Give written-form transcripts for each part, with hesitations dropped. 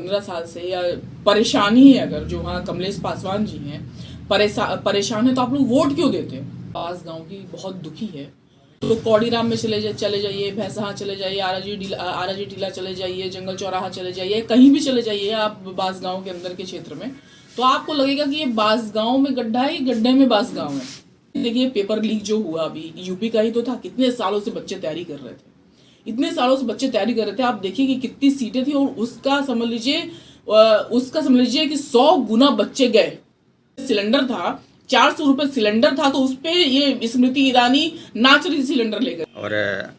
15 साल से या परेशानी है, अगर जो वहाँ कमलेश पासवान जी हैं परेशान है, तो आप लोग वोट क्यों देते हैं? पास गांव की बहुत दुखी है, तो कौड़ीराम में चले जाइए, भैंसहा चले जाइए, आराजी टीला चले जाइए, जंगल चौराहा चले जाइए, कहीं भी चले जाइए आप बास गांव के अंदर के क्षेत्र में, तो आपको लगेगा कि ये बास गांव में गड्ढा है, गड्ढे में बास गांव है। देखिए पेपर लीक जो हुआ अभी यूपी का ही तो था, कितने सालों से बच्चे तैयारी कर रहे थे, इतने सालों से बच्चे तैयारी कर रहे थे। आप देखिए कि कितनी सीटें थी और उसका समझ लीजिए कि 100 गुना बच्चे गए। सिलेंडर था 400 रुपए सिलेंडर था, तो उस पे ये स्मृति ईरानी नाच रही सिलेंडर लेकर। और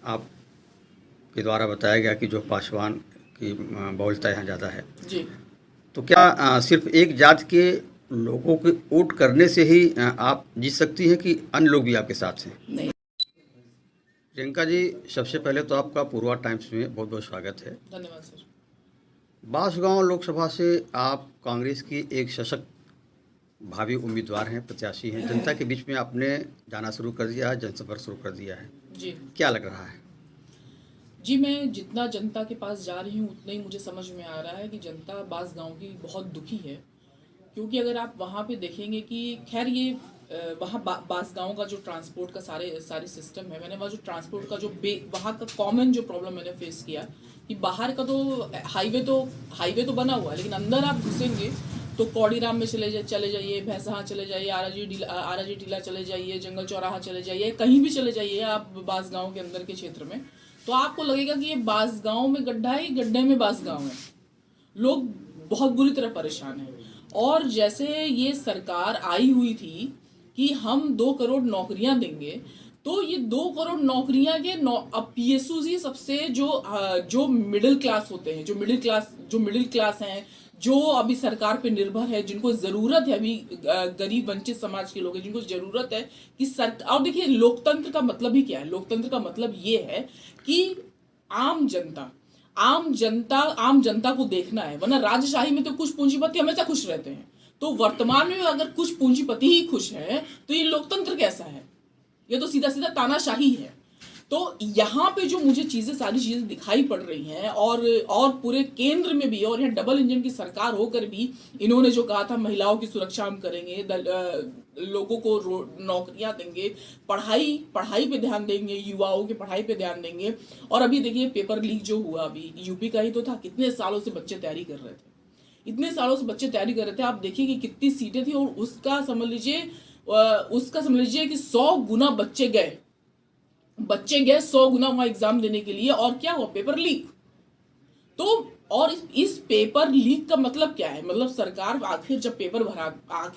आपके द्वारा बताया गया कि जो पासवान की बहुलता यहाँ ज़्यादा है जी, तो क्या सिर्फ एक जात के लोगों के वोट करने से ही आप जीत सकती हैं कि अन्य लोग भी आपके साथ हैं? नहीं, प्रियंका जी, सबसे पहले तो आपका पूर्वा टाइम्स में बहुत बहुत स्वागत है। धन्यवाद सर। बांसगांव लोकसभा से आप कांग्रेस की एक सशक्त भावी उम्मीदवार हैं, प्रत्याशी हैं। जनता के बीच में आपने जाना शुरू कर दिया है, जनसंपर्क शुरू कर दिया है, जी क्या लग रहा है? जी, मैं जितना जनता के पास जा रही हूँ उतना ही मुझे समझ में आ रहा है कि जनता बास गांव की बहुत दुखी है। क्योंकि अगर आप वहाँ पे देखेंगे कि खैर ये वहाँ बास गांव का जो ट्रांसपोर्ट का सारे सिस्टम है, मैंने वहाँ जो ट्रांसपोर्ट का जो वहाँ का कॉमन जो प्रॉब्लम मैंने फेस किया कि बाहर का तो हाईवे तो बना हुआ है, लेकिन अंदर आप घुसेंगे तो कौड़ीराम में चले जाइए, भैंसहा चले जाइए, आराजी टीला चले जाइए, जंगल चौराहा चले जाइए, कहीं भी चले जाइए आप बास गांव के अंदर के क्षेत्र में, तो आपको लगेगा कि ये बास गांव में गड्ढा है, गड्ढे में बास गांव है। लोग बहुत बुरी तरह परेशान हैं। और जैसे ये सरकार आई हुई थी कि हम 2 करोड़ नौकरियां देंगे, तो ये 2 करोड़ नौकरियां के अब पीएसयू ही सबसे जो मिडिल क्लास होते हैं, जो मिडिल क्लास हैं, जो अभी सरकार पे निर्भर है, जिनको जरूरत है, अभी गरीब वंचित समाज के लोग हैं जिनको जरूरत है कि सरकार। और देखिए लोकतंत्र का मतलब ही क्या है? लोकतंत्र का मतलब ये है कि आम जनता को देखना है, वरना राजशाही में तो कुछ पूंजीपति हमेशा खुश रहते हैं। तो वर्तमान में अगर कुछ पूंजीपति ही खुश है तो ये लोकतंत्र कैसा है? ये तो सीधा सीधा तानाशाही है। तो यहाँ पे जो मुझे सारी चीजें दिखाई पड़ रही हैं, और पूरे केंद्र में भी, और यहाँ डबल इंजन की सरकार होकर भी इन्होंने जो कहा था महिलाओं की सुरक्षा हम करेंगे, लोगों को नौकरियां देंगे, पढ़ाई पे ध्यान देंगे, युवाओं की पढ़ाई पे ध्यान देंगे। और अभी देखिए पेपर लीक जो हुआ अभी यूपी का ही तो था, कितने सालों से बच्चे तैयारी कर रहे थे, इतने सालों से बच्चे तैयारी कर रहे थे। आप देखिए कि कितनी सीटें थी और उसका समझ लीजिए कि 100 गुना बच्चे गए 100 गुना वहां एग्जाम देने के लिए, और क्या हुआ? Paper leak. तो और इस पेपर लीक का मतलब क्या है? मतलब सरकार आखिर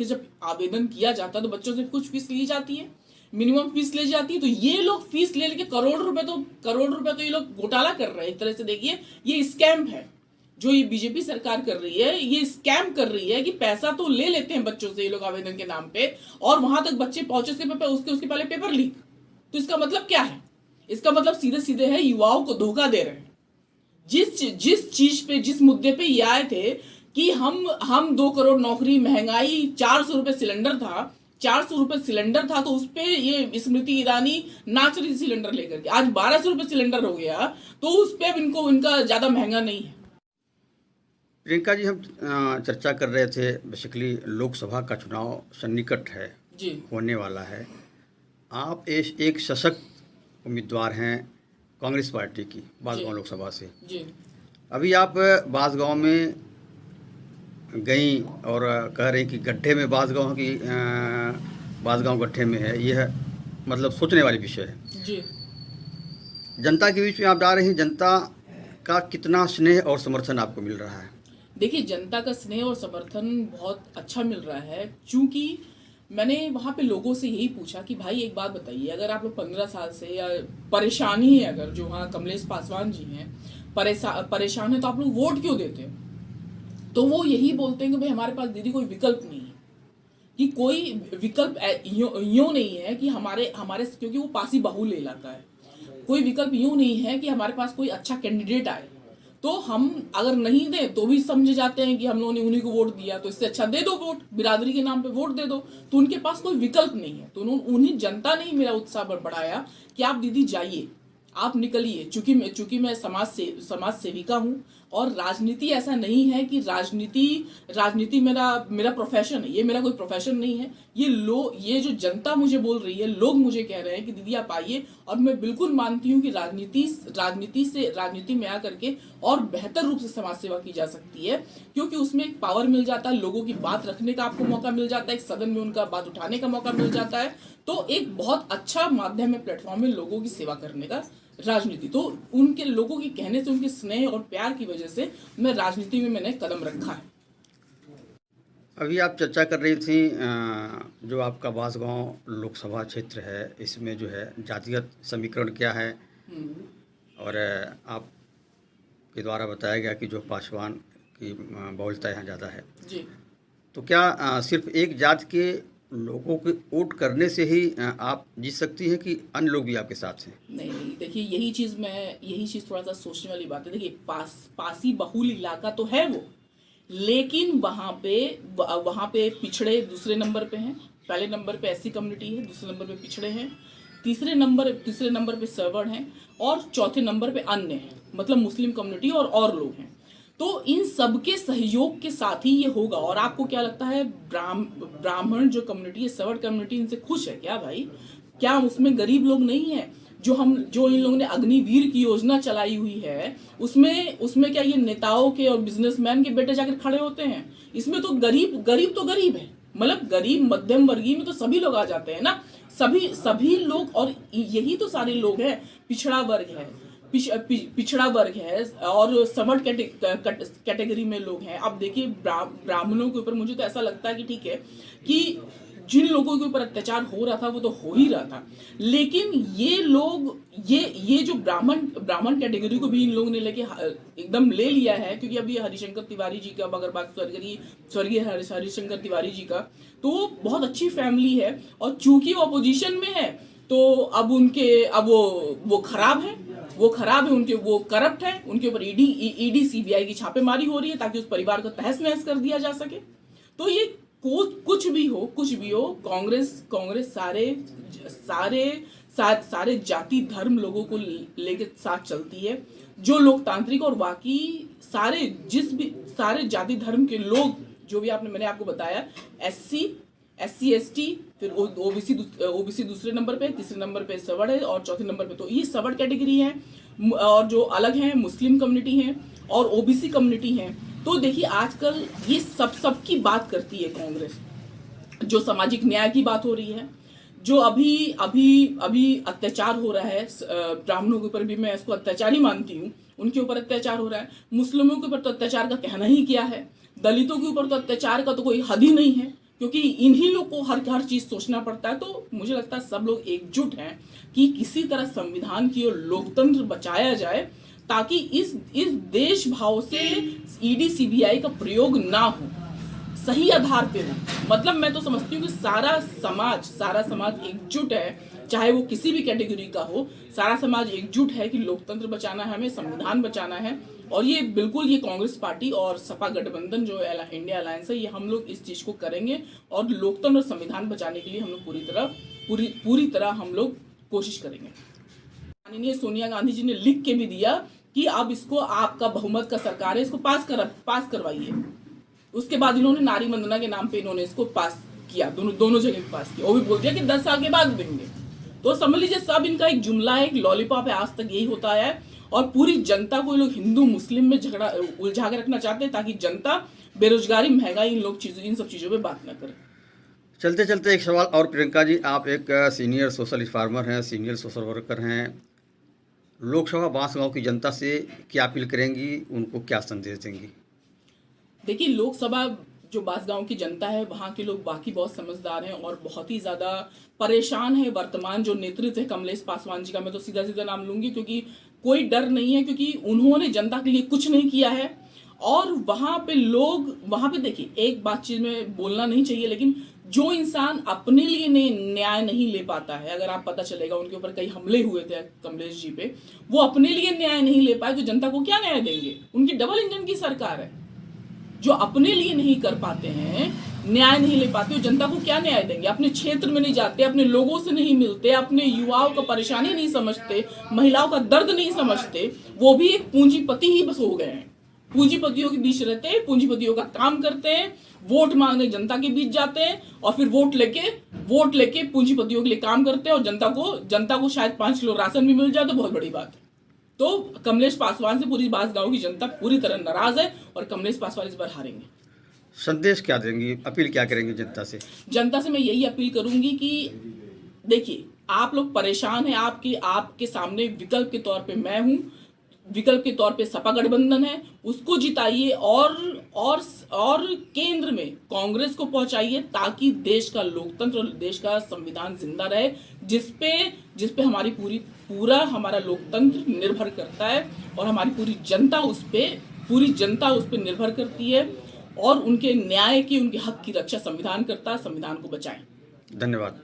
जब आवेदन किया जाता है तो बच्चों से कुछ फीस ली जाती है, मिनिमम फीस ली जाती है। तो ये लोग फीस ले लेके करोड़ रुपए तो ये लोग घोटाला कर रहे हैं। एक तरह से देखिए ये स्कैम है जो ये बीजेपी सरकार कर रही है, ये स्कैम कर रही है कि पैसा तो ले लेते हैं बच्चों से ये लोग आवेदन के नाम पे, और वहां तक बच्चे पहुंचे उसके पहले पेपर लीक। तो इसका मतलब क्या है? इसका मतलब सीधे सीधे है युवाओं को धोखा दे रहे हैं। जिस मुद्दे पे ये आए थे कि हम 2 करोड़ नौकरी, महंगाई, 400 रुपए सिलेंडर था, तो उस पे ये स्मृति ईरानी नाच रही सिलेंडर लेकर के। आज 1200 रुपए सिलेंडर हो गया, तो उस पे अब इनका ज्यादा महंगा नहीं है। प्रियंका जी, हम चर्चा कर रहे थे, बेसिकली लोकसभा का चुनाव सन्निकट है, जी, होने वाला है। आप एक सशक्त उम्मीदवार हैं कांग्रेस पार्टी की बांसगांव लोकसभा से। जी, अभी आप बांसगांव में गई और कह रही कि गड्ढे में बांसगांव गड्ढे में है, यह मतलब सोचने वाली विषय है। जी। जनता के बीच में आप जा रही हैं, जनता का कितना स्नेह और समर्थन आपको मिल रहा है? देखिए जनता का स्नेह और समर्थन बहुत अच्छा मिल रहा है, क्योंकि मैंने वहाँ पे लोगों से यही पूछा कि भाई एक बात बताइए, अगर आप लोग 15 साल से या परेशानी है, अगर जो वहाँ कमलेश पासवान जी हैं परेशान है, तो आप लोग वोट क्यों देते हैं? तो वो यही बोलते हैं कि भाई हमारे पास दीदी कोई विकल्प नहीं है, कि कोई विकल्प यूं नहीं है कि हमारे क्योंकि वो पासी बहुल इलाका है, कोई विकल्प यूं नहीं है कि हमारे पास कोई अच्छा कैंडिडेट आए तो हम अगर नहीं दें तो भी समझे जाते हैं कि हम लोगों ने उन्हीं को वोट दिया, तो इससे अच्छा दे दो वोट, बिरादरी के नाम पे वोट दे दो। तो उनके पास कोई विकल्प नहीं है। तो उन्हीं जनता ने ही मेरा उत्साह बढ़ाया कि आप दीदी जाइए, आप निकलिए। चूंकि मैं समाज सेविका हूँ, और राजनीति ऐसा नहीं है कि राजनीति मेरा प्रोफेशन है। ये मेरा कोई प्रोफेशन नहीं है। ये जो जनता मुझे बोल रही है, लोग मुझे कह रहे हैं कि दीदी आप आइए, और मैं बिल्कुल मानती हूँ कि राजनीति में आकर के और बेहतर रूप से समाज सेवा की जा सकती है, क्योंकि उसमें एक पावर मिल जाता है, लोगों की बात रखने का आपको मौका मिल जाता है, एक सदन में उनका बात उठाने का मौका मिल जाता है। तो एक बहुत अच्छा माध्यम है, प्लेटफॉर्म है लोगों की सेवा करने का राजनीति। तो उनके लोगों के कहने से, उनके स्नेह और प्यार की वजह से मैं राजनीति में मैंने कदम रखा है। अभी आप चर्चा कर रही थी जो आपका बांसगांव लोकसभा क्षेत्र है, इसमें जो है जातिगत समीकरण क्या है, और आपके द्वारा बताया गया कि जो पासवान की बहुलता यहाँ ज़्यादा है जी। तो क्या सिर्फ एक जात के लोगों के वोट करने से ही आप जीत सकती हैं कि अन्य लोग भी आपके साथ हैं? नहीं, देखिए यही चीज़ थोड़ा सा सोचने वाली बात है। देखिए पासी बहुल इलाका तो है वो, लेकिन वहाँ पे पिछड़े दूसरे नंबर पे हैं। पहले नंबर पे एससी कम्युनिटी है, दूसरे नंबर पे पिछड़े हैं, तीसरे नंबर पे सर्वर हैं, और चौथे नंबर पे अन्य हैं, मतलब मुस्लिम कम्युनिटी और लोग हैं। तो इन सबके सहयोग के साथ ही ये होगा। और आपको क्या लगता है, ब्राह्मण जो कम्युनिटी है, सर्वर कम्युनिटी, इनसे खुश है क्या भाई? क्या उसमें गरीब लोग नहीं है? जो इन लोगों ने अग्निवीर की योजना चलाई हुई है, उसमें क्या ये नेताओं के और बिजनेसमैन के बेटे जाकर खड़े होते हैं? इसमें तो गरीब है, मतलब गरीब मध्यम वर्गीय में तो सभी लोग आ जाते हैं ना, सभी लोग। और यही तो सारे लोग हैं। पिछड़ा वर्ग है और समर्थ कैटेगरी में लोग हैं। अब देखिए ब्राह्मणों के ऊपर मुझे तो ऐसा लगता है कि ठीक है कि जिन लोगों के ऊपर अत्याचार हो रहा था वो तो हो ही रहा था, लेकिन ये लोग ये जो ब्राह्मण कैटेगरी को भी इन लोगों ने लेके एकदम ले लिया है। क्योंकि अभी हरिशंकर तिवारी जी का अगर बात स्वर्गीय हरिशंकर तिवारी जी का, तो वो बहुत अच्छी फैमिली है, और चूंकि वो अपोजिशन में है तो अब वो खराब है, वो करप्ट है, उनके ऊपर ईडी सीबीआई की छापेमारी हो रही है ताकि उस परिवार को तहस नहस कर दिया जा सके। तो ये कुछ भी हो, कांग्रेस सारे जाति धर्म लोगों को लेके साथ चलती है, जो लोकतांत्रिक और बाकी सारे जाति धर्म के लोग, जो भी मैंने आपको बताया, SC ST, फिर ओबीसी दूसरे नंबर पे, तीसरे नंबर पे सवर्ण है, और चौथे नंबर पे तो ये सवर्ण कैटेगरी है, और जो अलग हैं मुस्लिम कम्युनिटी हैं और ओबीसी कम्युनिटी हैं। तो देखिए आजकल ये सबकी बात करती है कांग्रेस। जो सामाजिक न्याय की बात हो रही है, जो अभी अत्याचार हो रहा है ब्राह्मणों के ऊपर, भी मैं इसको अत्याचार ही मानती हूँ, उनके ऊपर अत्याचार हो रहा है। मुस्लिमों के ऊपर तो अत्याचार का कहना ही क्या है, दलितों के ऊपर तो अत्याचार का तो कोई हद ही नहीं है, क्योंकि इन्हीं लोग को हर चीज सोचना पड़ता है। तो मुझे लगता है सब लोग एकजुट हैं कि किसी तरह संविधान की और लोकतंत्र बचाया जाए, ताकि इस देश भाव से ईडी सीबीआई का प्रयोग ना हो, सही आधार पे हो। मतलब मैं तो समझती हूँ कि सारा समाज एकजुट है, चाहे वो किसी भी कैटेगरी का हो, सारा समाज एकजुट है कि लोकतंत्र बचाना है, हमें संविधान बचाना है। और ये बिल्कुल ये कांग्रेस पार्टी और सपा गठबंधन जो इंडिया अलायंस है, ये हम लोग इस चीज को करेंगे, और लोकतंत्र और संविधान बचाने के लिए हम लोग पूरी तरह हम लोग कोशिश करेंगे। माननीय सोनिया गांधी जी ने लिख के भी दिया कि अब इसको, आपका बहुमत का सरकार है, इसको पास करवाइए। उसके बाद इन्होंने नारी वंदना के नाम पे इन्होंने इसको पास किया, दोनों जगह पे पास किया। वो भी बोल दिया कि 10 साल के बाद देंगे। तो समझ लीजिए सब इनका एक जुमला है, एक लॉलीपॉप है, आज तक यही होता है। और पूरी जनता को ये लोग हिंदू मुस्लिम में उलझा के रखना चाहते हैं, ताकि जनता बेरोजगारी, महंगाई, इन सब चीज़ों पे बात ना करे। चलते चलते एक सवाल और प्रियंका जी, आप एक सीनियर सोशल रिफॉर्मर हैं, सीनियर सोशल वर्कर हैं, लोकसभा बांसगांव की जनता से क्या अपील करेंगी, उनको क्या संदेश देंगी? देखिए लोकसभा जो बांसगांव की जनता है, वहाँ के लोग बाकी बहुत समझदार हैं और बहुत ही ज़्यादा परेशान है। वर्तमान जो नेतृत्व है कमलेश पासवान जी का, मैं तो सीधा नाम लूंगी, क्योंकि कोई डर नहीं है, क्योंकि उन्होंने जनता के लिए कुछ नहीं किया है। और वहाँ पे देखिए, एक बात चीज में बोलना नहीं चाहिए, लेकिन जो इंसान अपने लिए न्याय नहीं ले पाता है, अगर आप पता चलेगा उनके ऊपर कई हमले हुए थे कमलेश जी पे, वो अपने लिए न्याय नहीं ले पाए तो जनता को क्या न्याय देंगे? उनकी डबल इंजन की सरकार है। जो अपने लिए नहीं कर पाते हैं, न्याय नहीं ले पाते, वो जनता को क्या न्याय देंगे? अपने क्षेत्र में नहीं जाते, अपने लोगों से नहीं मिलते, अपने युवाओं का परेशानी नहीं समझते, महिलाओं का दर्द नहीं समझते, वो भी एक पूंजीपति ही बस हो गए हैं। पूंजीपतियों के बीच रहते हैं, पूंजीपतियों का काम करते हैं, वोट मांगने जनता के बीच जाते हैं और फिर वोट लेके पूंजीपतियों के लिए काम करते हैं और जनता को शायद 5 किलो राशन भी मिल जाए तो बहुत बड़ी बात है। तो कमलेश पासवान से पूरी बांसगांव की जनता पूरी तरह नाराज है और कमलेश पासवान इस बार हारेंगे। संदेश क्या देंगी, अपील क्या करेंगे जनता से? जनता से मैं यही अपील करूंगी कि देखिए, आप लोग परेशान हैं, आपके सामने विकल्प के तौर पे मैं हूं, विकल्प के तौर पे सपा गठबंधन है, उसको जिताइए और केंद्र में कांग्रेस को पहुंचाइए ताकि देश का लोकतंत्र और देश का संविधान जिंदा रहे, जिसपे हमारी पूरा हमारा लोकतंत्र निर्भर करता है और हमारी पूरी जनता उस पे निर्भर करती है और उनके न्याय की, उनके हक की रक्षा संविधान करता है। संविधान को बचाएं। धन्यवाद।